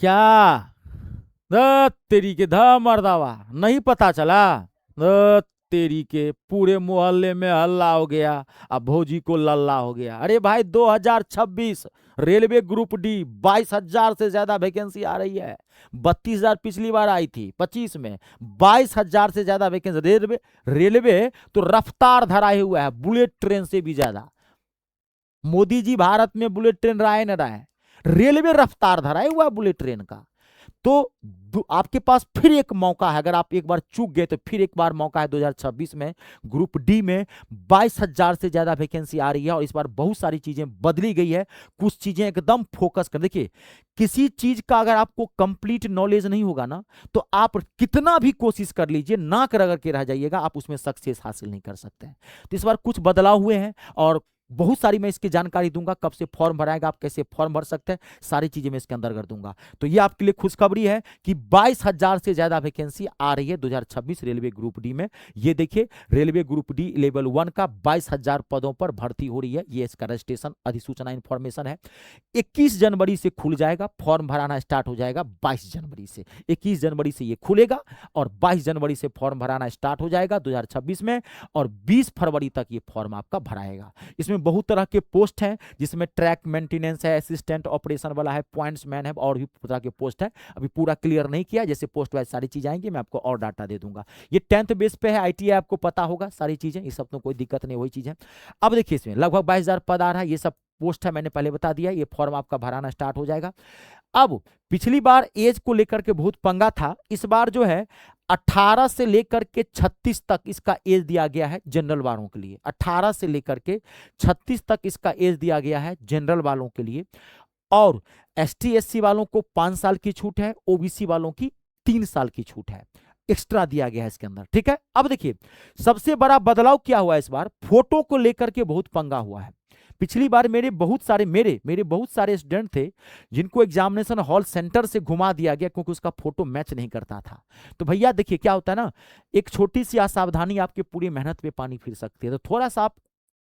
क्या? तेरी के धा मर्दावा, नहीं पता चला? तेरी के पूरे मोहल्ले में हल्ला हो गया, अब भौजी को लल्ला हो गया। अरे भाई 2026 रेलवे ग्रुप डी, 22,000 से ज्यादा वैकेंसी आ रही है। 32,000 पिछली बार आई थी 25 में, 22,000 से ज्यादा वैकेंसी। रेलवे रेलवे तो रफ्तार धराए हुआ है, बुलेट ट्रेन से भी ज्यादा। मोदी जी भारत में बुलेट ट्रेन रहा है न रहा है, रेलवे रफ्तार धराए हुआ है बुलेट ट्रेन का। तो आपके पास फिर एक मौका है, अगर आप एक बार चूक गए तो फिर एक बार मौका है 2026 में। ग्रुप डी में 22,000 से ज्यादा वैकेंसी आ रही है और इस बार बहुत सारी चीजें बदली गई है। कुछ चीजें एकदम फोकस कर देखिए, किसी चीज का अगर आपको कंप्लीट नॉलेज नहीं होगा ना, तो आप कितना भी कोशिश कर लीजिए, नाक रगड़ के रह जाइएगा, आप उसमें सक्सेस हासिल नहीं कर सकते हैं। तो इस बार कुछ बदलाव हुए हैं और बहुत सारी मैं इसकी जानकारी दूंगा, कब से फॉर्म भराएगा, आप कैसे फॉर्म भर सकते हैं, सारी चीजें मैं इसके अंदर कर दूंगा। तो ये आपके लिए खुशखबरी है कि 22,000 से ज्यादा वैकेंसी आ रही है 2026 रेलवे ग्रुप डी में। ये देखिए, रेलवे ग्रुप डी लेवल 1 का 22,000 पदों पर भर्ती हो रही है। ये इसका रजिस्ट्रेशन अधिसूचना इंफॉर्मेशन है। 21 जनवरी से खुल जाएगा, फॉर्म भराना स्टार्ट हो जाएगा 22 जनवरी से। 21 जनवरी से ये खुलेगा और 22 जनवरी से फॉर्म भराना स्टार्ट हो जाएगा 2026 में, और 20 फरवरी तक ये फॉर्म आपका भराएगा। इसमें बहुत तरह के पोस्ट हैं, जिसमें ट्रैक मेंटेनेंस है, असिस्टेंट ऑपरेशन वाला है, पॉइंट्स मैन है, और भी तरह के पोस्ट है। अभी पूरा क्लियर नहीं किया, जैसे पोस्ट वाइज सारी चीज आएंगी मैं आपको और डाटा दे दूंगा। ये 10th बेस पे है, ITI आपको पता होगा सारी चीजें, ये सब तो कोई दिक्कत नहीं, वही चीज है। अब देखिए, इसमें लगभग 22,000 पद आ रहा है, ये सब पोस्ट है, मैंने पहले बता दिया। ये फॉर्म आपका भराना स्टार्ट हो जाएगा। अब पिछली बार एज को लेकर के बहुत पंगा था, इस बार जो है 18 से लेकर के 36 तक इसका एज दिया गया है जनरल वालों के लिए। 18 से लेकर के 36 तक इसका एज दिया गया है जनरल वालों के लिए। और ST SC वालों को 5 साल की छूट है, OBC वालों की 3 साल की छूट है, एक्स्ट्रा दिया गया है इसके अंदर। ठीक है, अब देखिए सबसे बड़ा बदलाव क्या हुआ इस बार, फोटो को लेकर के बहुत पंगा हुआ है। पिछली बार मेरे बहुत सारे स्टूडेंट थे जिनको एग्जामिनेशन हॉल सेंटर से घुमा दिया गया क्योंकि उसका फोटो मैच नहीं करता था। तो भैया देखिए क्या होता है ना, एक छोटी सी असावधानी आपकी पूरी मेहनत पे पानी फिर सकती है। तो थोड़ा सा आप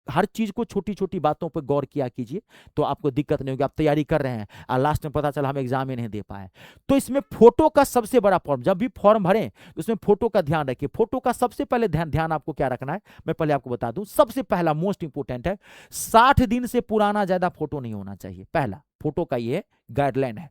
हर चीज को, छोटी छोटी बातों पर गौर किया कीजिए, तो आपको दिक्कत नहीं होगी। आप तैयारी कर रहे हैं और लास्ट में पता चला हम एग्जाम ही नहीं दे पाए। तो इसमें फोटो का सबसे बड़ा फॉर्म, जब भी फॉर्म भरें तो उसमें फोटो का ध्यान रखिए। फोटो का सबसे पहले ध्यान आपको क्या रखना है, मैं पहले आपको बता दूं। सबसे पहला मोस्ट इंपोर्टेंट है, 60 दिन से पुराना ज्यादा फोटो नहीं होना चाहिए। पहला फोटो का ये गाइडलाइन है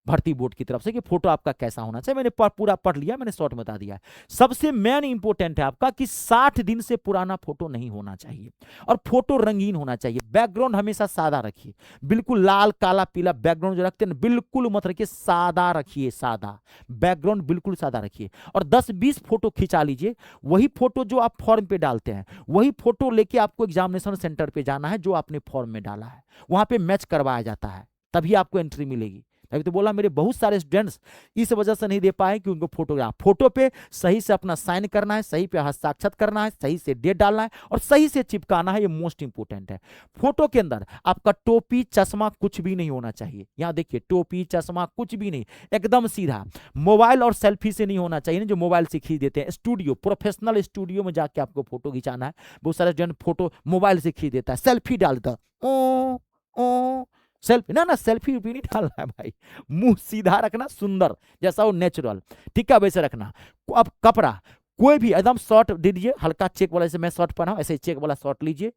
भर्ती बोर्ड की तरफ से कि फोटो आपका कैसा होना चाहिए। मैंने पूरा पढ़ लिया, मैंने शॉर्ट में बता दिया है। सबसे मेन इंपोर्टेंट है आपका कि 60 दिन से पुराना फोटो नहीं होना चाहिए और फोटो रंगीन होना चाहिए। बैकग्राउंड हमेशा सादा रखिए, बिल्कुल लाल काला पीला बैकग्राउंड जो रखते हैं बिल्कुल मत रखिए, सादा रखिए, सादा बैकग्राउंड बिल्कुल सादा रखिए। और 10-20 फोटो खिंचा लीजिए, वही फोटो जो आप फॉर्म पे डालते हैं वही फोटो लेके आपको एग्जामिनेशन सेंटर पे जाना है, जो आपने फॉर्म में डाला है वहां पे मैच करवाया जाता है, तभी आपको एंट्री मिलेगी। अभी तो बोला मेरे बहुत सारे स्टूडेंट्स इस वजह से नहीं दे पाए कि उनको फोटो पे सही से अपना साइन करना है, सही पे हस्ताक्षर करना है, सही से डेट डालना है और सही से चिपकाना है। ये मोस्ट इंपोर्टेंट है। फोटो के अंदर आपका टोपी चश्मा कुछ भी नहीं होना चाहिए। यहां देखिए, टोपी चश्मा कुछ भी नहीं, एकदम सीधा। मोबाइल और सेल्फी से नहीं होना चाहिए, जो मोबाइल से खींच देते हैं। स्टूडियो, प्रोफेशनल स्टूडियो में जाके आपको फोटो खिंचाना है। बहुत सारे स्टूडेंट फोटो मोबाइल से खींच देता है, सेल्फी डाल देता है। सेल्फी ना सेल्फी भी नहीं डालना है भाई, मुंह सीधा रखना, सुंदर जैसा वो नेचुरल, ठीक है, वैसे रखना। अब कपड़ा कोई भी एकदम शॉर्ट दे दीजिए, हल्का चेक वाला, जैसे मैं शॉर्ट पहना ऐसे चेक वाला शॉर्ट लीजिए।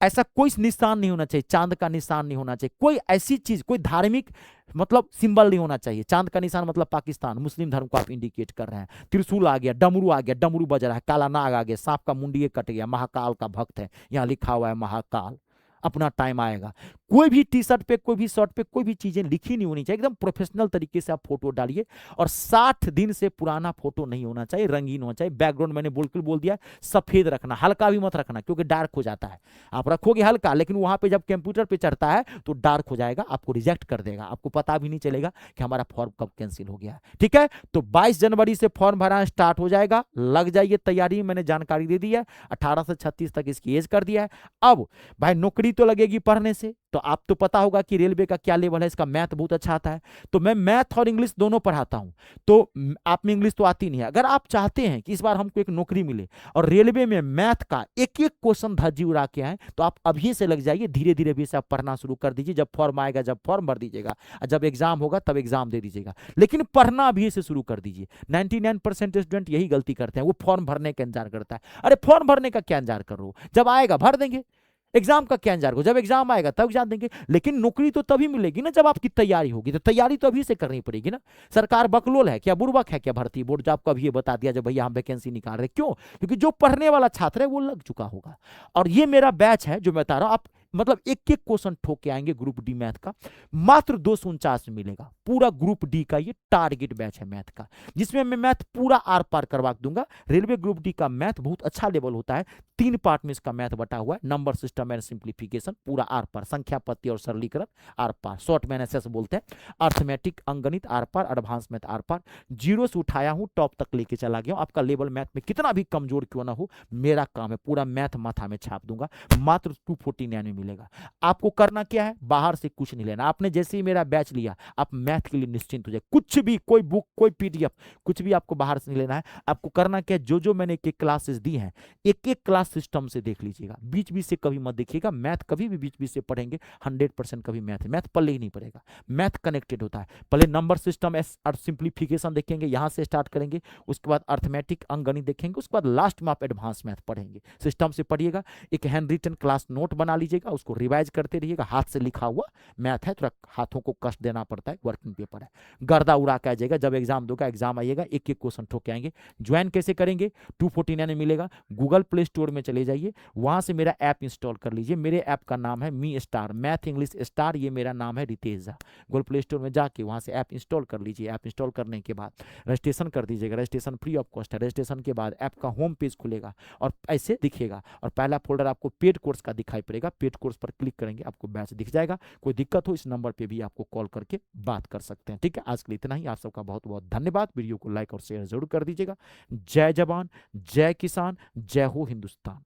ऐसा कोई निशान नहीं होना चाहिए, चांद का निशान नहीं होना चाहिए, कोई ऐसी चीज, कोई धार्मिक मतलब सिंबल नहीं होना चाहिए। चांद का निशान मतलब पाकिस्तान, मुस्लिम धर्म को आप इंडिकेट कर रहे हैं। त्रिशूल आ गया, डमरू आ गया, डमरू बज रहा है, काला नाग आ गया, सांप का मुंडी कट गया, महाकाल का भक्त है, यहाँ लिखा हुआ है महाकाल, अपना टाइम आएगा। कोई भी टी शर्ट पे, कोई भी शर्ट पे कोई भी चीजें लिखी नहीं होनी चाहिए। एकदम प्रोफेशनल तरीके से आप फोटो डालिए और 60 दिन से पुराना फोटो नहीं होना चाहिए, रंगीन होना चाहिए। बैकग्राउंड मैंने बिल्कुल बोल दिया, सफेद रखना, हल्का भी मत रखना क्योंकि डार्क हो जाता है। आप रखोगे हल्का, लेकिन वहां पे जब कंप्यूटर पे चढ़ता है तो डार्क हो जाएगा, आपको रिजेक्ट कर देगा, आपको पता भी नहीं चलेगा कि हमारा फॉर्म कब कैंसिल हो गया। ठीक है, तो 22 जनवरी से फॉर्म भरना स्टार्ट हो जाएगा, लग जाइए तैयारी। मैंने जानकारी दे दी है, 18 से 36 तक इसकी एज कर दिया है। अब भाई नौकरी नौकरी तो लगेगी पढ़ने से। तो आप तो पता होगा कि रेलवे का क्या लेवल है, इसका मैथ बहुत अच्छा आता है। तो मैं मैथ और इंग्लिश दोनों पढ़ाता हूं। तो आप में इंग्लिश तो आती नहीं है, अगर आप चाहते हैं कि इस बार हमको एक नौकरी मिले और रेलवे में मैथ का एक एक क्वेश्चन धज्जी उड़ा के आए, तो आप अभी से लग जाइए, धीरे धीरे भी से आप पढ़ना शुरू कर दीजिए। जब फॉर्म आएगा, जब फॉर्म भर दीजिएगा, जब एग्जाम होगा तब एग्जाम दे दीजिएगा, लेकिन पढ़ना अभी से शुरू कर दीजिए। 99% स्टूडेंट यही गलती करते हैं, वो फॉर्म भरने का इंतजार करता है। अरे फॉर्म भरने का क्या इंतजार कर रहे हो, जब आएगा भर देंगे। एग्जाम का क्या इंतजार करो, जब एग्जाम आएगा तब एग्जाम देंगे। लेकिन नौकरी तो तभी मिलेगी ना जब आपकी तैयारी होगी, तो तैयारी तो अभी से करनी पड़ेगी ना। सरकार बकलोल है क्या, बुर्बक है क्या भर्ती बोर्ड, जो आपको अभी ये बता दिया जब भैया हम वैकेंसी निकाल रहे? क्यों? क्योंकि जो पढ़ने वाला छात्र है वो लग चुका होगा। और ये मेरा बैच है जो मैं बता रहा हूं, आप मतलब एक एक क्वेश्चन ठोक के आएंगे ग्रुप डी मैथ का, मात्र 249 में मिलेगा। पूरा ग्रुप डी का ये टारगेट बैच है मैथ का, जिसमें मैं मैथ पूरा आर पार करवा दूंगा। रेलवे ग्रुप डी का मैथ बहुत अच्छा लेवल होता है, 3 पार्ट में इसका मैथ बटा हुआ है, नंबर सिस्टम एंड सिंप्लीफिकेशन पूरा आर पार, संख्या पत्ती और सरलीकरण आर पार, शॉर्ट में एसएस बोलते हैं, अर्थमेटिक अंगणित आर पार, एडवांस मैथ आर पार। जीरो से उठाया हूं, टॉप तक लेके चला गया हूं। आपका लेवल मैथ में कितना भी कमजोर क्यों ना हो, मेरा काम है, पूरा मैथ माथा में छाप दूंगा। मात्र 249 में मिलेगा। आपको करना क्या है, बाहर से कुछ नहीं लेना। आपने जैसे ही मेरा बैच लिया, आप मैथ के लिए निश्चिंत हो जाए। कुछ भी, कोई बुक, कोई पीडीएफ, कुछ भी आपको बाहर से नहीं लेना है। आपको करना क्या है, जो जो मैंने एक एक क्लासेस दी हैं, एक एक क्लास सिस्टम से देख लीजिएगा, बीच बीच से कभी मत देखिएगा। मैथ कभी भी बीच बीच से पढ़ेंगे 100% कभी मैथ पल्ले ही नहीं पड़ेगा। मैथ कनेक्टेड होता है, पहले नंबर सिस्टम और सिंप्लीफिकेशन देखेंगे, यहां से स्टार्ट करेंगे, उसके बाद अर्थमेटिक अंगणित देखेंगे, उसके बाद लास्ट में आप एडवांस मैथ पढ़ेंगे। सिस्टम से पढ़िएगा, एक हैंड रिटन क्लास नोट बना लीजिएगा, उसको रिवाइज करते रहिएगा। हाथ से लिखा हुआ मैथ है, थोड़ा हाथों को कष्ट देना पड़ता है, वर्किंग पेपर है, गर्दा उड़ा के आ जाएगा। जब एग्जाम दोगा, एग्जाम आइएगा, एक एक क्वेश्चन ठोक के आएंगे। ज्वाइन कैसे करेंगे, 249 में मिलेगा। गूगल प्ले स्टोर में चले जाइए, वहां से मेरा ऐप इंस्टॉल कर लीजिए। मेरे ऐप का नाम है me star, math English star, ये मेरा नाम है Ritesh Jha. Google play store में जाके वहां से ऐप इंस्टॉल कर लीजिए। ऐप इंस्टॉल करने के बाद रजिस्ट्रेशन कर दीजिएगा, रजिस्ट्रेशन फ्री ऑफ कॉस्ट है। रजिस्ट्रेशन के बाद ऐप का होम पेज खुलेगा और ऐसे दिखेगा, और पहला फोल्डर आपको पेड कोर्स का दिखाई पड़ेगा। पेड कोर्स पर क्लिक करेंगे, आपको बैच दिख जाएगा। कोई दिक्कत हो, इस नंबर पे भी आपको कॉल करके बात कर सकते हैं। ठीक है, आज के लिए इतना ही। आप सबका बहुत बहुत धन्यवाद। वीडियो को लाइक और शेयर जरूर कर दीजिएगा। जय जवान, जय किसान, जय हो हिंदुस्तान।